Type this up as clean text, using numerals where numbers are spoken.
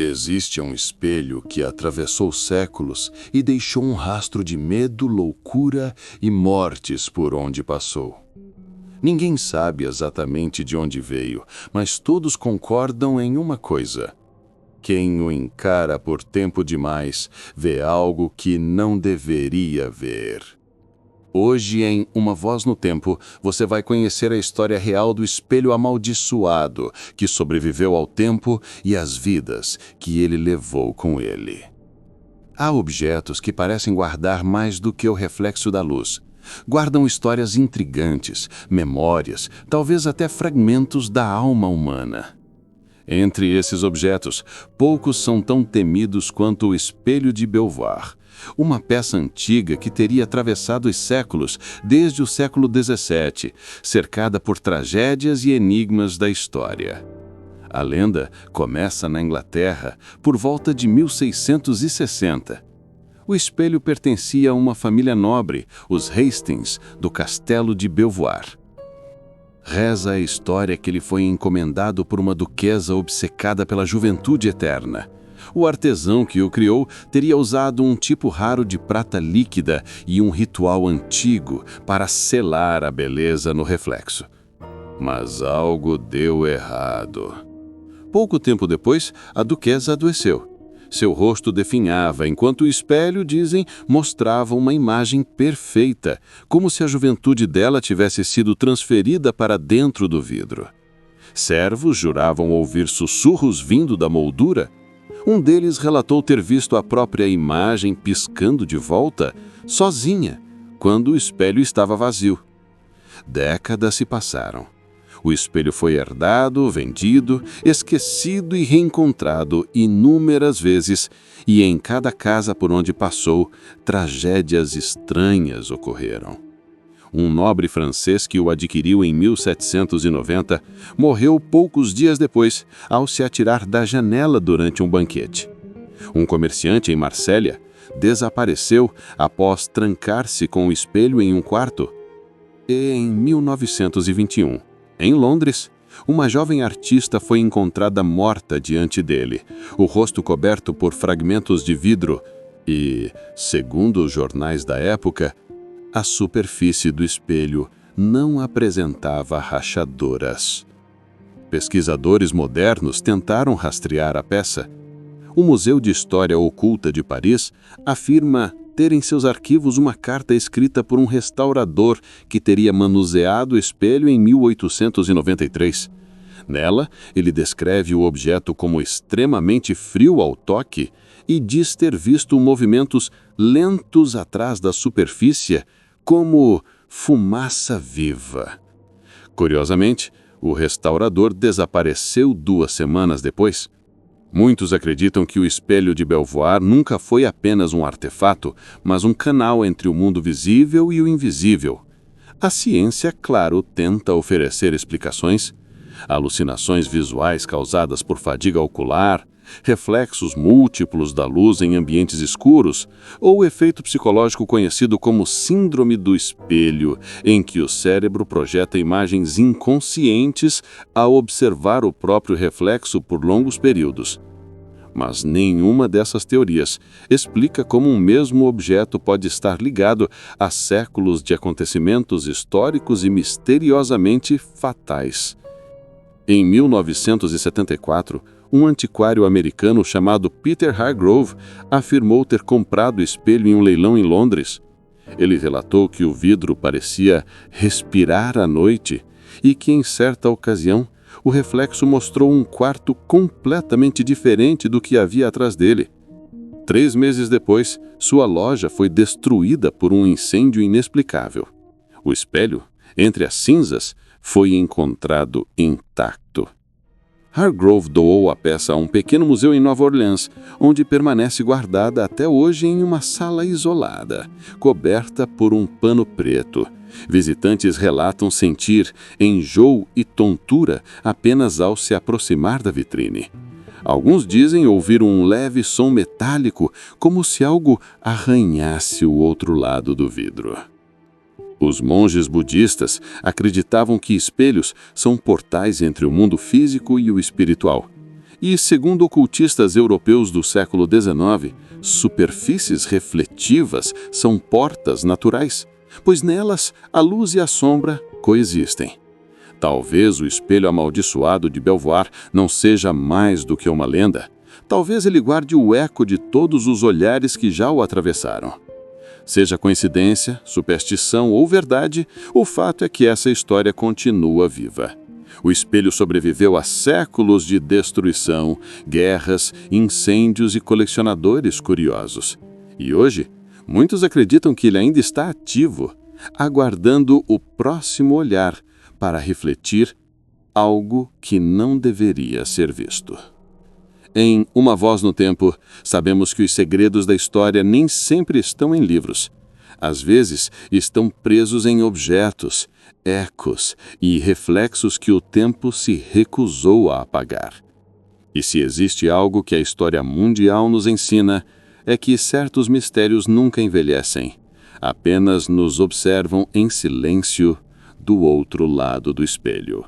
Existe um espelho que atravessou séculos e deixou um rastro de medo, loucura e mortes por onde passou. Ninguém sabe exatamente de onde veio, mas todos concordam em uma coisa: quem o encara por tempo demais vê algo que não deveria ver. Hoje, em Uma Voz no Tempo, você vai conhecer a história real do espelho amaldiçoado que sobreviveu ao tempo e às vidas que ele levou com ele. Há objetos que parecem guardar mais do que o reflexo da luz. Guardam histórias intrigantes, memórias, talvez até fragmentos da alma humana. Entre esses objetos, poucos são tão temidos quanto o espelho de Belvoir, uma peça antiga que teria atravessado os séculos, desde o século XVII, cercada por tragédias e enigmas da história. A lenda começa na Inglaterra, por volta de 1660. O espelho pertencia a uma família nobre, os Hastings, do castelo de Belvoir. Reza a história que ele foi encomendado por uma duquesa obcecada pela juventude eterna. O artesão que o criou teria usado um tipo raro de prata líquida e um ritual antigo para selar a beleza no reflexo. Mas algo deu errado. Pouco tempo depois, a duquesa adoeceu. Seu rosto definhava, enquanto o espelho, dizem, mostrava uma imagem perfeita, como se a juventude dela tivesse sido transferida para dentro do vidro. Servos juravam ouvir sussurros vindo da moldura. Um deles relatou ter visto a própria imagem piscando de volta, sozinha, quando o espelho estava vazio. Décadas se passaram. O espelho foi herdado, vendido, esquecido e reencontrado inúmeras vezes, e em cada casa por onde passou, tragédias estranhas ocorreram. Um nobre francês que o adquiriu em 1790 morreu poucos dias depois, ao se atirar da janela durante um banquete. Um comerciante em Marsella desapareceu após trancar-se com o espelho em um quarto. E em 1921, em Londres, uma jovem artista foi encontrada morta diante dele, o rosto coberto por fragmentos de vidro e, segundo os jornais da época, a superfície do espelho não apresentava rachaduras. Pesquisadores modernos tentaram rastrear a peça. O Museu de História Oculta de Paris afirma ter em seus arquivos uma carta escrita por um restaurador que teria manuseado o espelho em 1893. Nela, ele descreve o objeto como extremamente frio ao toque e diz ter visto movimentos lentos atrás da superfície, como fumaça viva. Curiosamente, o restaurador desapareceu 2 semanas depois. Muitos acreditam que o espelho de Belvoir nunca foi apenas um artefato, mas um canal entre o mundo visível e o invisível. A ciência, claro, tenta oferecer explicações. Alucinações visuais causadas por fadiga ocular, reflexos múltiplos da luz em ambientes escuros, ou o efeito psicológico conhecido como síndrome do espelho, em que o cérebro projeta imagens inconscientes ao observar o próprio reflexo por longos períodos. Mas nenhuma dessas teorias explica como um mesmo objeto pode estar ligado a séculos de acontecimentos históricos e misteriosamente fatais. Em 1974, um antiquário americano chamado Peter Hargrove afirmou ter comprado o espelho em um leilão em Londres. Ele relatou que o vidro parecia respirar à noite e que, em certa ocasião, o reflexo mostrou um quarto completamente diferente do que havia atrás dele. 3 meses depois, sua loja foi destruída por um incêndio inexplicável. O espelho, entre as cinzas, foi encontrado intacto. Hargrove doou a peça a um pequeno museu em Nova Orleans, onde permanece guardada até hoje em uma sala isolada, coberta por um pano preto. Visitantes relatam sentir enjoo e tontura apenas ao se aproximar da vitrine. Alguns dizem ouvir um leve som metálico, como se algo arranhasse o outro lado do vidro. Os monges budistas acreditavam que espelhos são portais entre o mundo físico e o espiritual. E, segundo ocultistas europeus do século XIX, superfícies refletivas são portas naturais, pois nelas a luz e a sombra coexistem. Talvez o espelho amaldiçoado de Belvoir não seja mais do que uma lenda. Talvez ele guarde o eco de todos os olhares que já o atravessaram. Seja coincidência, superstição ou verdade, o fato é que essa história continua viva. O espelho sobreviveu a séculos de destruição, guerras, incêndios e colecionadores curiosos. E hoje, muitos acreditam que ele ainda está ativo, aguardando o próximo olhar para refletir algo que não deveria ser visto. Em Uma Voz no Tempo, sabemos que os segredos da história nem sempre estão em livros. Às vezes, estão presos em objetos, ecos e reflexos que o tempo se recusou a apagar. E se existe algo que a história mundial nos ensina, é que certos mistérios nunca envelhecem, apenas nos observam em silêncio do outro lado do espelho.